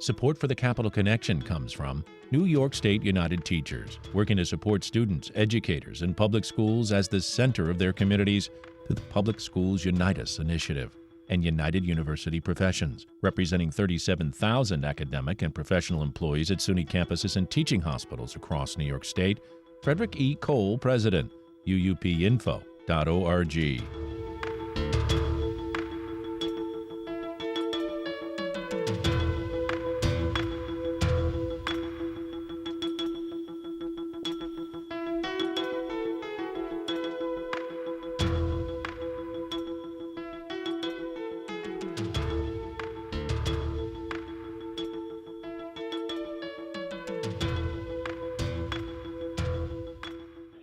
Support for the Capital Connection comes from New York State United Teachers, working to support students, educators, and public schools as the center of their communities through the Public Schools Unite Us initiative, and United University Professions, representing 37,000 academic and professional employees at SUNY campuses and teaching hospitals across New York State. Frederick E. Cole, President, uupinfo.org.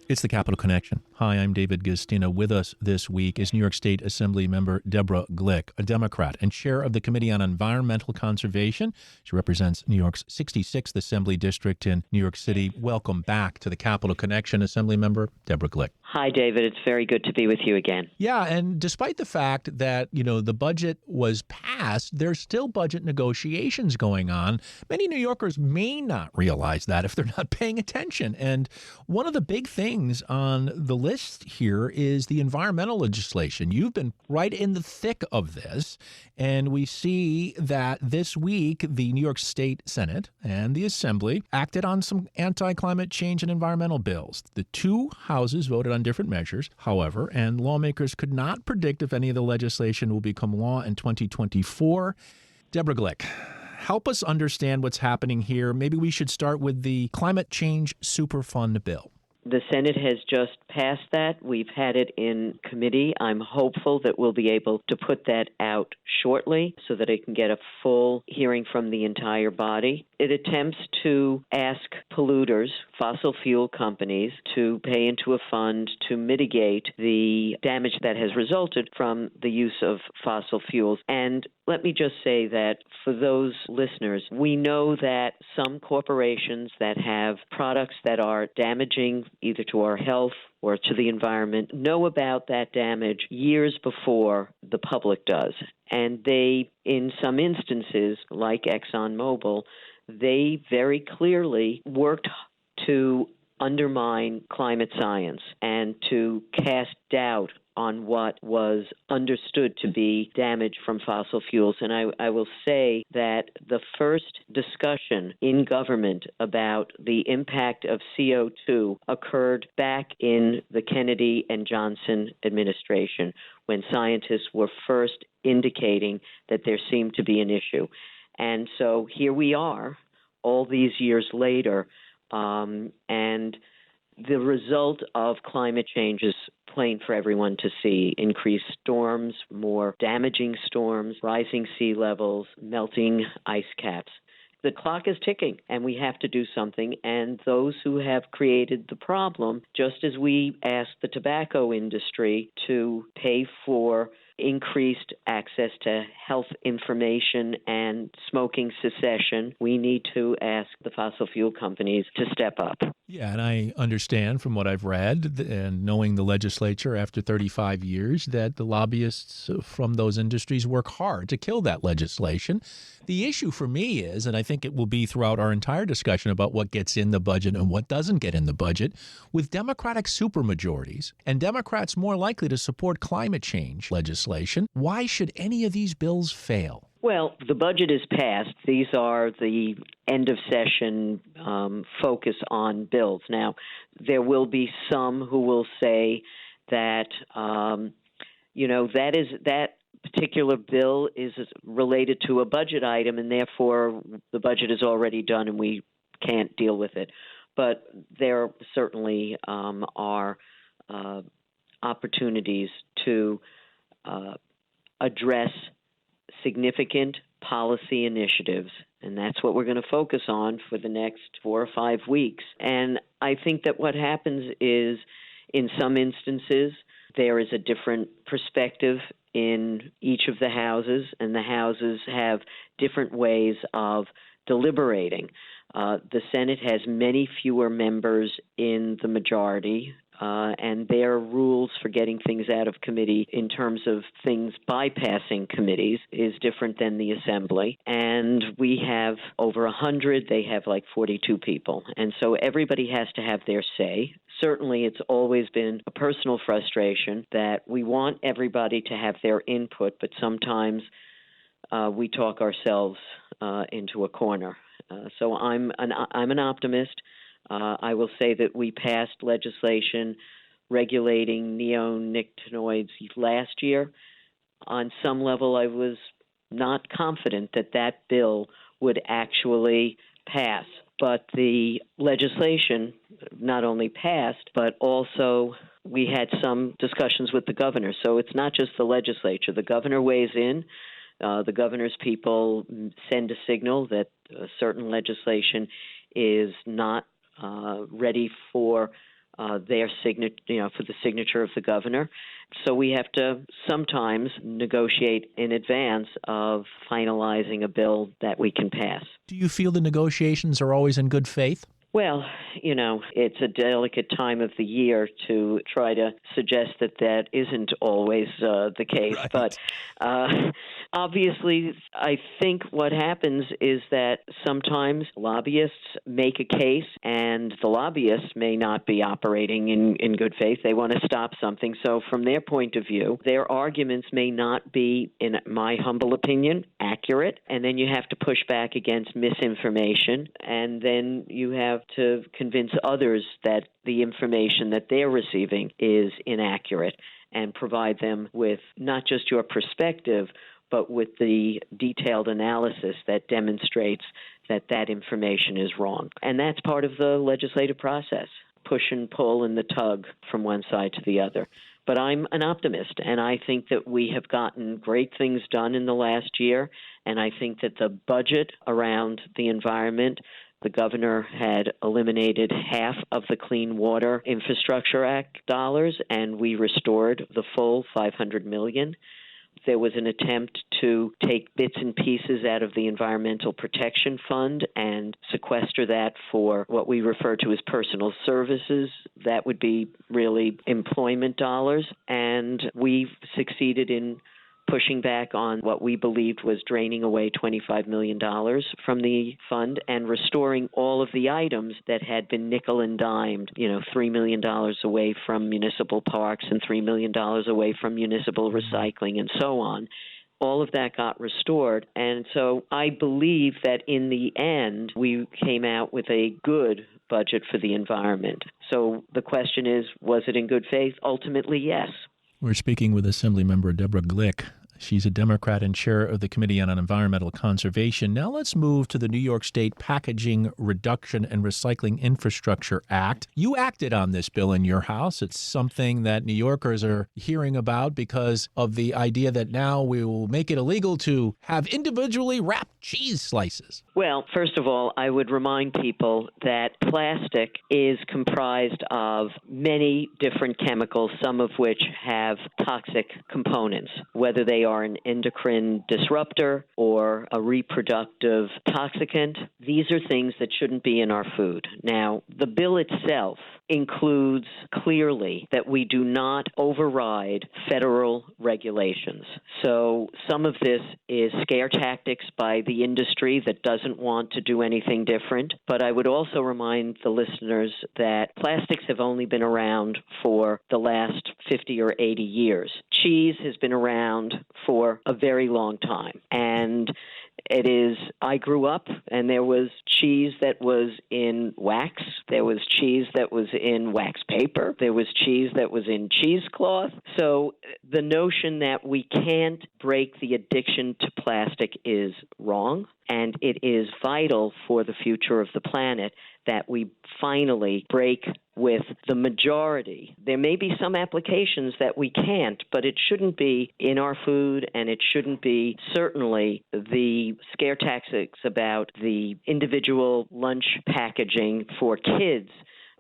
It's the Capital Connection. Hi, I'm David Gistina. With us this week is New York State Assemblymember Deborah Glick, a Democrat and chair of the Committee on Environmental Conservation. She represents New York's 66th Assembly District in New York City. Welcome back to the Capital Connection, Assemblymember Deborah Glick. Hi, David. It's very good to be with you again. Yeah, and despite the fact that, the budget was passed, there's still budget negotiations going on. Many New Yorkers may not realize that if they're not paying attention. And one of the big things on the list here is the environmental legislation. You've been right in the thick of this, and we see that this week the New York State Senate and the Assembly acted on some anti-climate change and environmental bills. The two houses voted on different measures, however, and lawmakers could not predict if any of the legislation will become law in 2024. Deborah Glick, help us understand what's happening here. Maybe we should start with the Climate Change Superfund bill. The Senate has just passed that. We've had it in committee. I'm hopeful that we'll be able to put that out shortly so that it can get a full hearing from the entire body. It attempts to ask polluters, fossil fuel companies, to pay into a fund to mitigate the damage that has resulted from the use of fossil fuels. And let me just say that for those listeners, we know that some corporations that have products that are damaging either to our health or to the environment know about that damage years before the public does. And they, in some instances, like ExxonMobil, they very clearly worked to undermine climate science and to cast doubt on what was understood to be damage from fossil fuels. And I will say that the first discussion in government about the impact of CO2 occurred back in the Kennedy and Johnson administration, when scientists were first indicating that there seemed to be an issue. And so here we are, all these years later, and the result of climate change is plain for everyone to see. Increased storms, more damaging storms, rising sea levels, melting ice caps. The clock is ticking, and we have to do something. And those who have created the problem, just as we asked the tobacco industry to pay for increased access to health information and smoking cessation, we need to ask the fossil fuel companies to step up. Yeah, and I understand from what I've read and knowing the legislature after 35 years that the lobbyists from those industries work hard to kill that legislation. The issue for me is, and I think it will be throughout our entire discussion about what gets in the budget and what doesn't get in the budget, with Democratic supermajorities and Democrats more likely to support climate change legislation, why should any of these bills fail? Well, the budget is passed. These are the end of session focus on bills. Now, there will be some who will say that, that particular bill is related to a budget item, and therefore the budget is already done and we can't deal with it. But there certainly are opportunities to address significant policy initiatives, and that's what we're going to focus on for the next 4 or 5 weeks. And I think that what happens is, in some instances, there is a different perspective in each of the houses, and the houses have different ways of deliberating. The Senate has many fewer members in the majority, and their rules for getting things out of committee in terms of things bypassing committees is different than the Assembly. And we have over 100, they have like 42 people. And so everybody has to have their say. Certainly, it's always been a personal frustration that we want everybody to have their input, but sometimes we talk ourselves into a corner. So I'm an optimist. I will say that we passed legislation regulating neonicotinoids last year. On some level, I was not confident that that bill would actually pass. But the legislation not only passed, but also we had some discussions with the governor. So it's not just the legislature. The governor weighs in. The governor's people send a signal that certain legislation is not ready for their signature, for the signature of the governor. So we have to sometimes negotiate in advance of finalizing a bill that we can pass. Do you feel the negotiations are always in good faith? Well, it's a delicate time of the year to try to suggest that that isn't always the case. Right. But obviously, I think what happens is that sometimes lobbyists make a case, and the lobbyists may not be operating in good faith. They want to stop something. So from their point of view, their arguments may not be, in my humble opinion, accurate. And then you have to push back against misinformation, and then you have to convince others that the information that they're receiving is inaccurate and provide them with not just your perspective, but with the detailed analysis that demonstrates that that information is wrong. And that's part of the legislative process, push and pull and the tug from one side to the other. But I'm an optimist, and I think that we have gotten great things done in the last year, and I think that the budget around the environment, the governor had eliminated half of the Clean Water Infrastructure Act dollars, and we restored the full $500 million. There was an attempt to take bits and pieces out of the Environmental Protection Fund and sequester that for what we refer to as personal services. That would be really employment dollars. And we succeeded in pushing back on what we believed was draining away $25 million from the fund and restoring all of the items that had been nickel and dimed, $3 million away from municipal parks and $3 million away from municipal recycling and so on. All of that got restored. And so I believe that in the end, we came out with a good budget for the environment. So the question is, was it in good faith? Ultimately, yes. We're speaking with Assemblymember Deborah Glick. She's a Democrat and chair of the Committee on Environmental Conservation. Now let's move to the New York State Packaging Reduction and Recycling Infrastructure Act. You acted on this bill in your House. It's something that New Yorkers are hearing about because of the idea that now we will make it illegal to have individually wrapped cheese slices. Well, first of all, I would remind people that plastic is comprised of many different chemicals, some of which have toxic components, whether they are an endocrine disruptor or a reproductive toxicant. These are things that shouldn't be in our food. Now, the bill itself includes clearly that we do not override federal regulations. So some of this is scare tactics by the industry that doesn't want to do anything different. But I would also remind the listeners that plastics have only been around for the last 50 or 80 years. Cheese has been around for a very long time. And I grew up and there was cheese that was in wax. There was cheese that was in wax paper. There was cheese that was in cheesecloth. So the notion that we can't break the addiction to plastic is wrong. And it is vital for the future of the planet that we finally break with the majority. There may be some applications that we can't, but it shouldn't be in our food, and it shouldn't be certainly the scare tactics about the individual lunch packaging for kids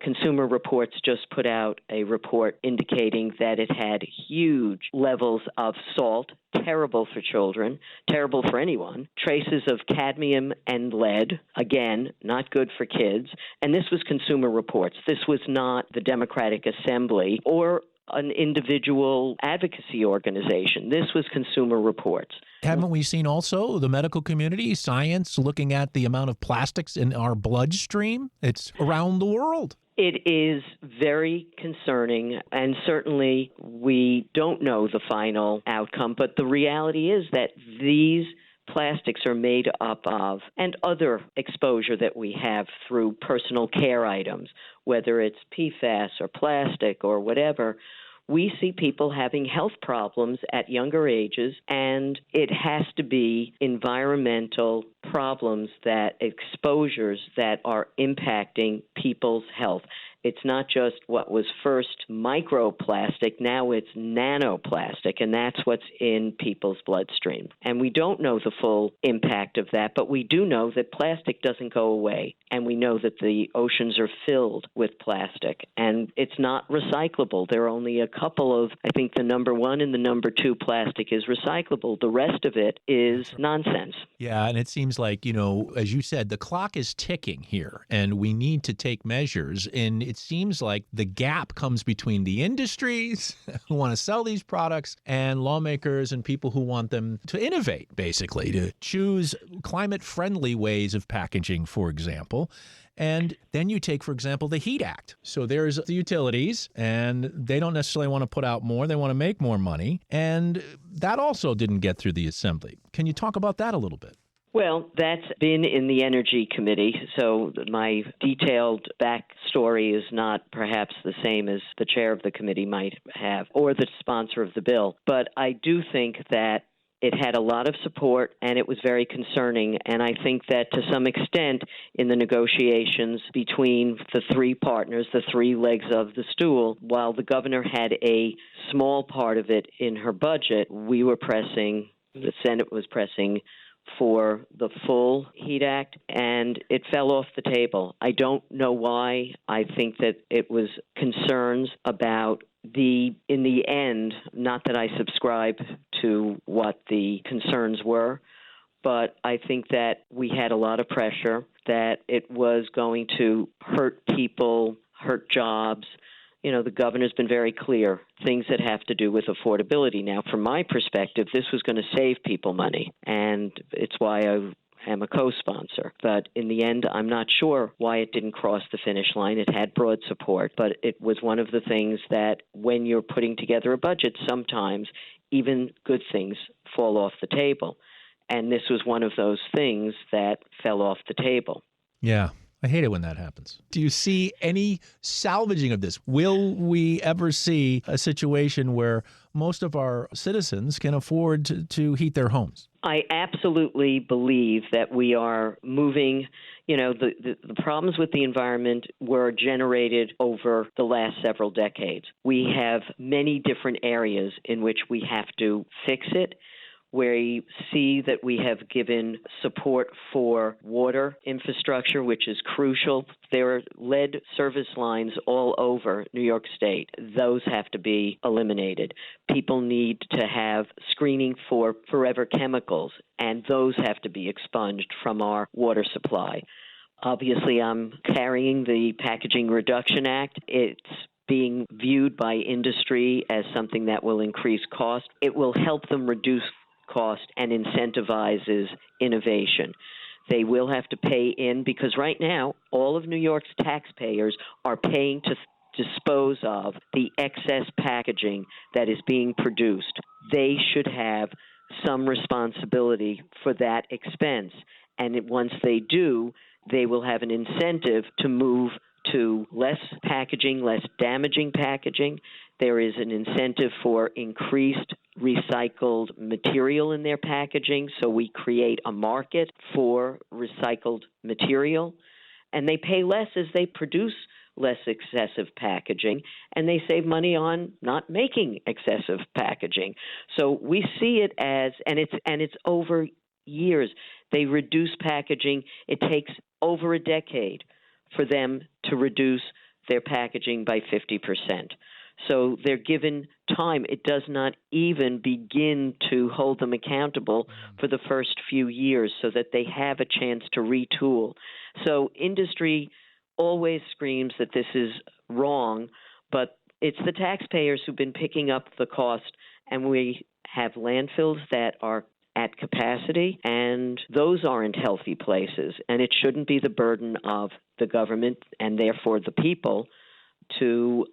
Consumer Reports just put out a report indicating that it had huge levels of salt, terrible for children, terrible for anyone, traces of cadmium and lead, again, not good for kids. And this was Consumer Reports. This was not the Democratic Assembly or an individual advocacy organization. This was Consumer Reports. Haven't we seen also the medical community, science, looking at the amount of plastics in our bloodstream? It's around the world. It is very concerning, and certainly we don't know the final outcome, but the reality is that these plastics are made up of, and other exposure that we have through personal care items, whether it's PFAS or plastic or whatever, we see people having health problems at younger ages, and it has to be environmental problems, that exposures that are impacting people's health. It's not just what was first microplastic, now it's nanoplastic, and that's what's in people's bloodstream. And we don't know the full impact of that, but we do know that plastic doesn't go away, and we know that the oceans are filled with plastic, and it's not recyclable. There are only a couple of, I think the number 1 and the number 2 plastic is recyclable. The rest of it is nonsense. Yeah, and it seems like, as you said, the clock is ticking here, and we need to take measures. And it seems like the gap comes between the industries who want to sell these products and lawmakers and people who want them to innovate, basically, to choose climate-friendly ways of packaging, for example. And then you take, for example, the HEAT Act. So there's the utilities, and they don't necessarily want to put out more. They want to make more money. And that also didn't get through the Assembly. Can you talk about that a little bit? Well, that's been in the Energy Committee, so my detailed backstory is not perhaps the same as the chair of the committee might have, or the sponsor of the bill. But I do think that it had a lot of support, and it was very concerning. And I think that to some extent in the negotiations between the three partners, the three legs of the stool, while the governor had a small part of it in her budget, the Senate was pressing for the full HEAT Act, and it fell off the table. I don't know why. I think that it was concerns about in the end, not that I subscribe to what the concerns were, but I think that we had a lot of pressure, that it was going to hurt people, hurt jobs. The governor's been very clear, things that have to do with affordability. Now, from my perspective, this was going to save people money, and it's why I am a co-sponsor. But in the end, I'm not sure why it didn't cross the finish line. It had broad support, but it was one of the things that when you're putting together a budget, sometimes even good things fall off the table. And this was one of those things that fell off the table. Yeah. I hate it when that happens. Do you see any salvaging of this? Will we ever see a situation where most of our citizens can afford to heat their homes? I absolutely believe that we are moving. The problems with the environment were generated over the last several decades. We have many different areas in which we have to fix it. We see that we have given support for water infrastructure, which is crucial. There are lead service lines all over New York State. Those have to be eliminated. People need to have screening for forever chemicals, and those have to be expunged from our water supply. Obviously, I'm carrying the Packaging Reduction Act. It's being viewed by industry as something that will increase cost. It will help them reduce cost and incentivizes innovation. They will have to pay in, because right now all of New York's taxpayers are paying to dispose of the excess packaging that is being produced. They should have some responsibility for that expense. And once they do, they will have an incentive to move to less packaging, less damaging packaging. There is an incentive for increased recycled material in their packaging, so we create a market for recycled material. And they pay less as they produce less excessive packaging, and they save money on not making excessive packaging. So we see it as, and it's over years. They reduce packaging. It takes over a decade for them to reduce their packaging by 50%. So they're given time. It does not even begin to hold them accountable for the first few years so that they have a chance to retool. So industry always screams that this is wrong, but it's the taxpayers who've been picking up the cost, and we have landfills that are at capacity, and those aren't healthy places. And it shouldn't be the burden of the government and therefore the people to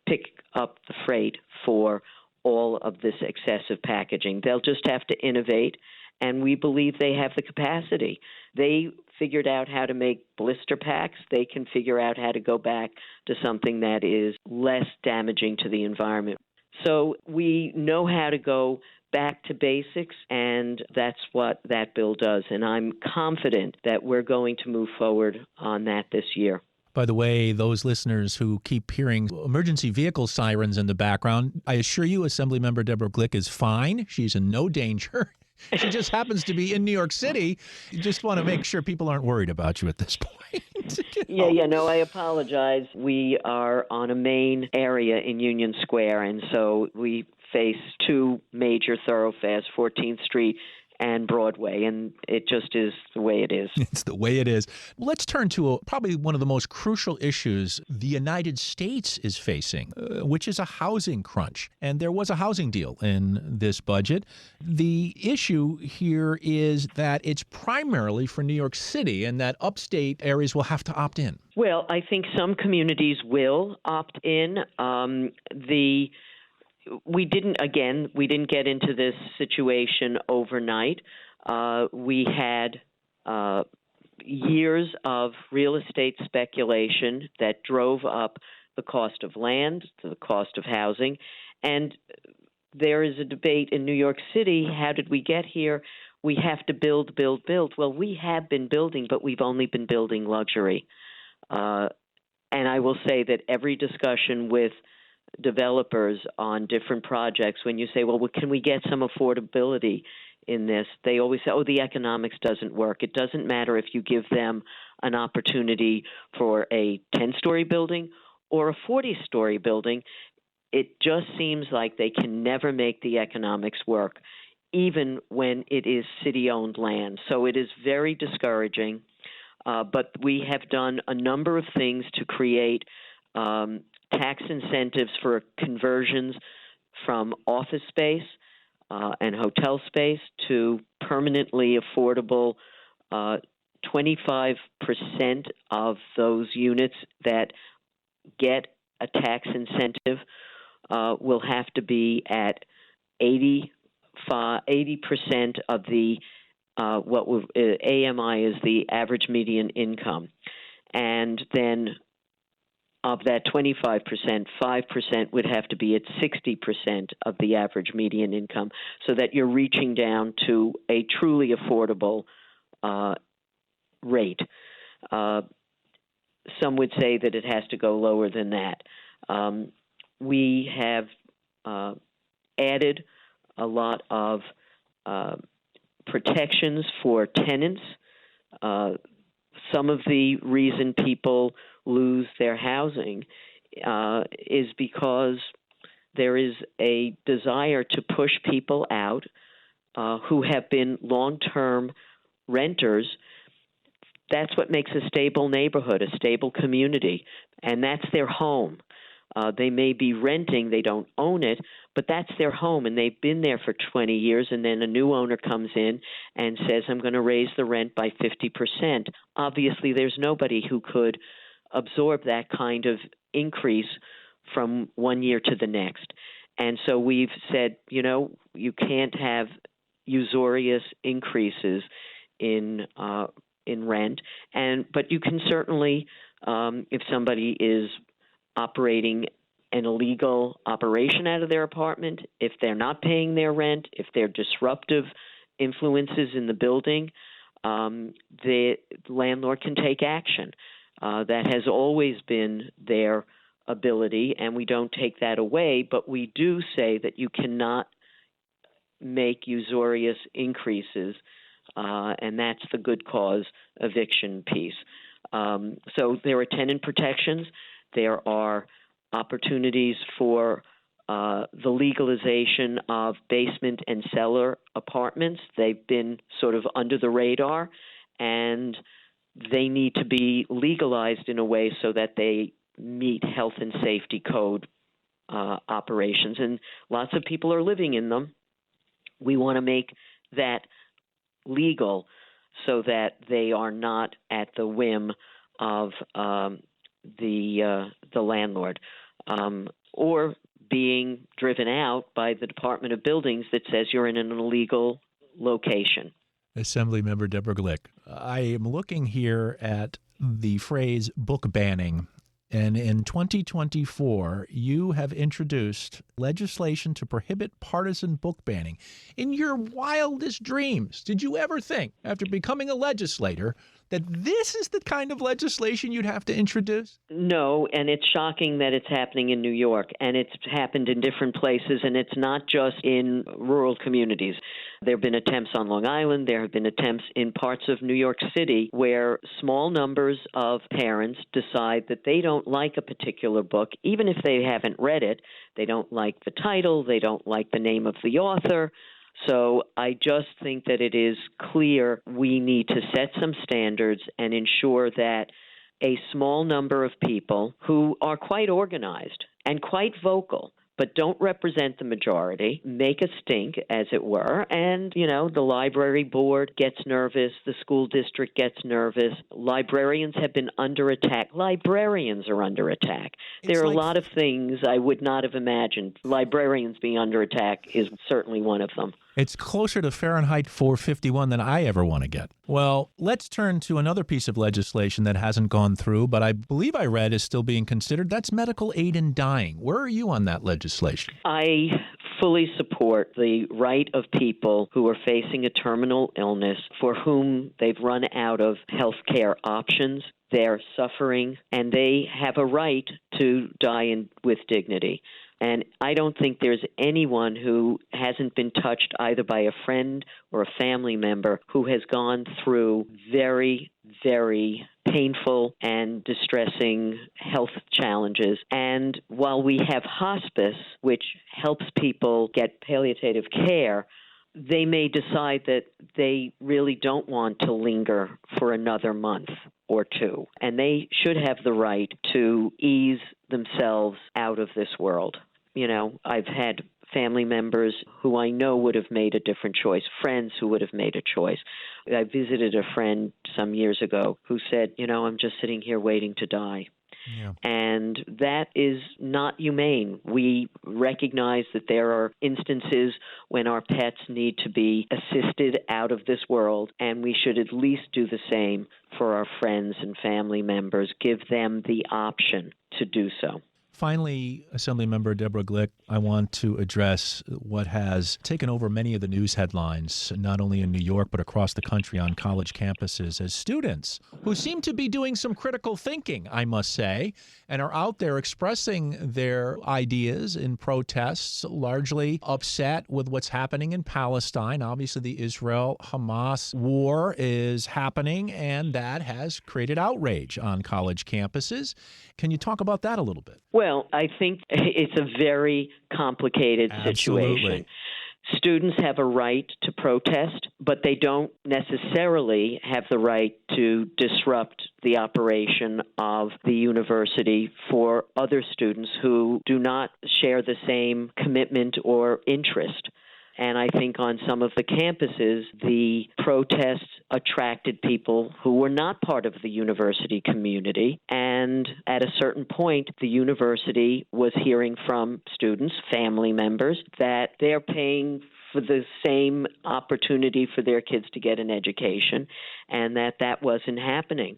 pick up the freight for all of this excessive packaging. They'll just have to innovate, and we believe they have the capacity. They figured out how to make blister packs. They can figure out how to go back to something that is less damaging to the environment. So we know how to go back to basics, and that's what that bill does. And I'm confident that we're going to move forward on that this year. By the way, those listeners who keep hearing emergency vehicle sirens in the background, I assure you Assemblymember Deborah Glick is fine. She's in no danger. She just happens to be in New York City. You just want to make sure people aren't worried about you at this point. No, I apologize. We are on a main area in Union Square, and so we face two major thoroughfares, 14th Street and Broadway, and it just is the way it is. It's the way it is. Let's turn to probably one of the most crucial issues the United States is facing, which is a housing crunch. And there was a housing deal in this budget. The issue here is that it's primarily for New York City and that upstate areas will have to opt in. Well, I think some communities will opt in. We didn't get into this situation overnight. We had years of real estate speculation that drove up the cost of land, the cost of housing. And there is a debate in New York City, how did we get here? We have to build, build, build. Well, we have been building, but we've only been building luxury. And I will say that every discussion with developers on different projects, when you say, well, can we get some affordability in this? They always say, the economics doesn't work. It doesn't matter if you give them an opportunity for a 10-story building or a 40-story building. It just seems like they can never make the economics work, even when it is city-owned land. So it is very discouraging. But we have done a number of things to create tax incentives for conversions from office space and hotel space to permanently affordable. 25% of those units that get a tax incentive will have to be at 80% of the AMI is the average median income. And then of that 25%, 5% would have to be at 60% of the average median income, so that you're reaching down to a truly affordable rate. Some would say that it has to go lower than that. We have added a lot of protections for tenants. Some of the reason people lose their housing is because there is a desire to push people out who have been long-term renters. That's what makes a stable neighborhood, a stable community, and that's their home. They may be renting, they don't own it, but that's their home, and they've been there for 20 years, and then a new owner comes in and says, I'm going to raise the rent by 50%. Obviously, there's nobody who could absorb that kind of increase from one year to the next. And so we've said, you can't have usurious increases in rent, but you can certainly, if somebody is operating an illegal operation out of their apartment, if they're not paying their rent, if they're disruptive influences in the building, the landlord can take action. That has always been their ability, and we don't take that away, but we do say that you cannot make usurious increases, and that's the good cause eviction piece. So there are tenant protections. There are opportunities for the legalization of basement and cellar apartments. They've been sort of under the radar, and they need to be legalized in a way so that they meet health and safety code operations. And lots of people are living in them. We want to make that legal so that they are not at the whim of the landlord, or being driven out by the Department of Buildings that says you're in an illegal location. Assemblymember Deborah Glick, I am looking here at the phrase book banning. And in 2024, you have introduced legislation to prohibit partisan book banning. In your wildest dreams, did you ever think, after becoming a legislator, that this is the kind of legislation you'd have to introduce? No, and it's shocking that it's happening in New York, and it's happened in different places, and it's not just in rural communities. There have been attempts on Long Island. There have been attempts in parts of New York City where small numbers of parents decide that they don't like a particular book, even if they haven't read it. They don't like the title. They don't like the name of the author. So I just think that it is clear we need to set some standards and ensure that a small number of people who are quite organized and quite vocal but don't represent the majority, make a stink, as it were, and, the library board gets nervous, the school district gets nervous. Librarians have been under attack. Librarians are under attack. There are a lot of things I would not have imagined. Librarians being under attack is certainly one of them. It's closer to Fahrenheit 451 than I ever want to get. Well, let's turn to another piece of legislation that hasn't gone through, but I believe I read is still being considered. That's medical aid in dying. Where are you on that legislation? I fully support the right of people who are facing a terminal illness for whom they've run out of health care options. They're suffering, and they have a right to die with dignity. And I don't think there's anyone who hasn't been touched either by a friend or a family member who has gone through very, very painful and distressing health challenges. And while we have hospice, which helps people get palliative care, they may decide that they really don't want to linger for another month or two. And they should have the right to ease themselves out of this world. I've had family members who I know would have made a different choice, friends who would have made a choice. I visited a friend some years ago who said, I'm just sitting here waiting to die. Yeah. And that is not humane. We recognize that there are instances when our pets need to be assisted out of this world, and we should at least do the same for our friends and family members, give them the option to do so. Finally, Assemblymember Deborah Glick, I want to address what has taken over many of the news headlines, not only in New York, but across the country on college campuses, as students who seem to be doing some critical thinking, I must say, and are out there expressing their ideas in protests, largely upset with what's happening in Palestine. Obviously, the Israel-Hamas war is happening, and that has created outrage on college campuses. Can you talk about that a little bit? Well, I think it's a very complicated situation. Students have a right to protest, but they don't necessarily have the right to disrupt the operation of the university for other students who do not share the same commitment or interest. And I think on some of the campuses, the protests attracted people who were not part of the university community. And at a certain point, the university was hearing from students, family members, that they're paying for the same opportunity for their kids to get an education, and that wasn't happening.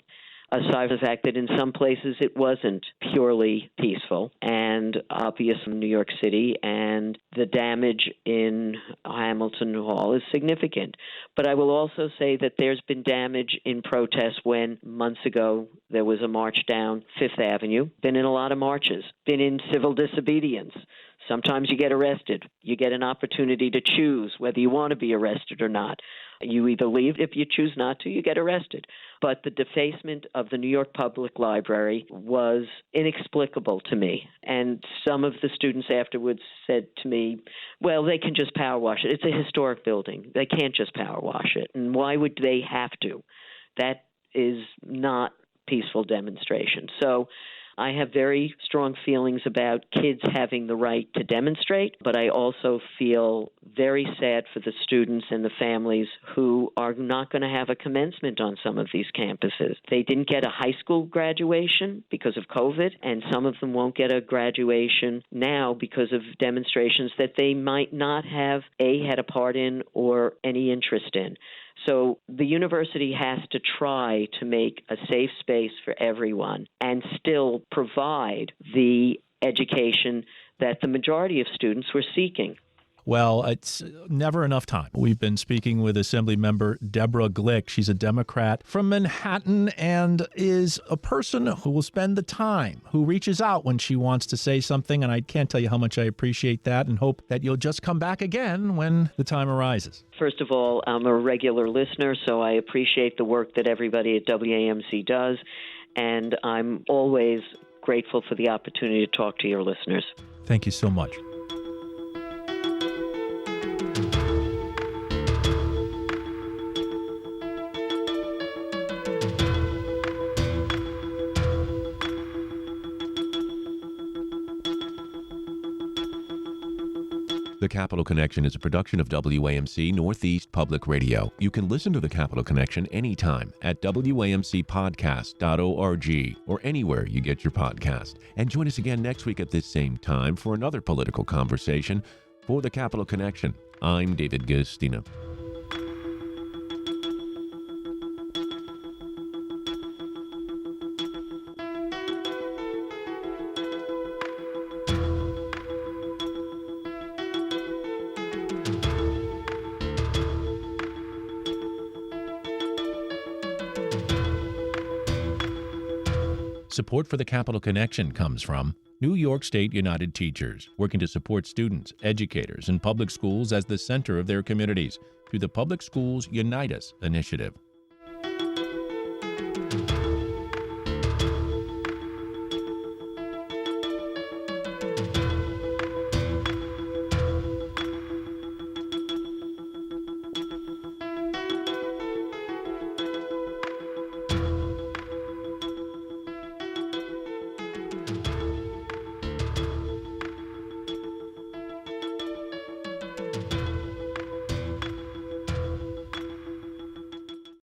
Aside from the fact that in some places it wasn't purely peaceful and obvious in New York City, and the damage in Hamilton Hall is significant. But I will also say that there's been damage in protests when months ago there was a march down Fifth Avenue, been in a lot of marches, been in civil disobedience. Sometimes you get arrested. You get an opportunity to choose whether you want to be arrested or not. You either leave. If you choose not to, you get arrested. But the defacement of the New York Public Library was inexplicable to me. And some of the students afterwards said to me, well, they can just power wash it. It's a historic building. They can't just power wash it. And why would they have to? That is not peaceful demonstration. So I have very strong feelings about kids having the right to demonstrate, but I also feel very sad for the students and the families who are not going to have a commencement on some of these campuses. They didn't get a high school graduation because of COVID, and some of them won't get a graduation now because of demonstrations that they might not have, had a part in or any interest in. So the university has to try to make a safe space for everyone and still provide the education that the majority of students were seeking. Well, it's never enough time. We've been speaking with Assemblymember Deborah Glick. She's a Democrat from Manhattan and is a person who will spend the time, who reaches out when she wants to say something. And I can't tell you how much I appreciate that and hope that you'll just come back again when the time arises. First of all, I'm a regular listener, so I appreciate the work that everybody at WAMC does. And I'm always grateful for the opportunity to talk to your listeners. Thank you so much. The Capital Connection is a production of WAMC Northeast Public Radio. You can listen to The Capital Connection anytime at WAMCpodcast.org or anywhere you get your podcast. And join us again next week at this same time for another political conversation. For The Capital Connection, I'm David Gustina. Support for the Capital Connection comes from New York State United Teachers, working to support students, educators, and public schools as the center of their communities through the Public Schools Unite Us initiative.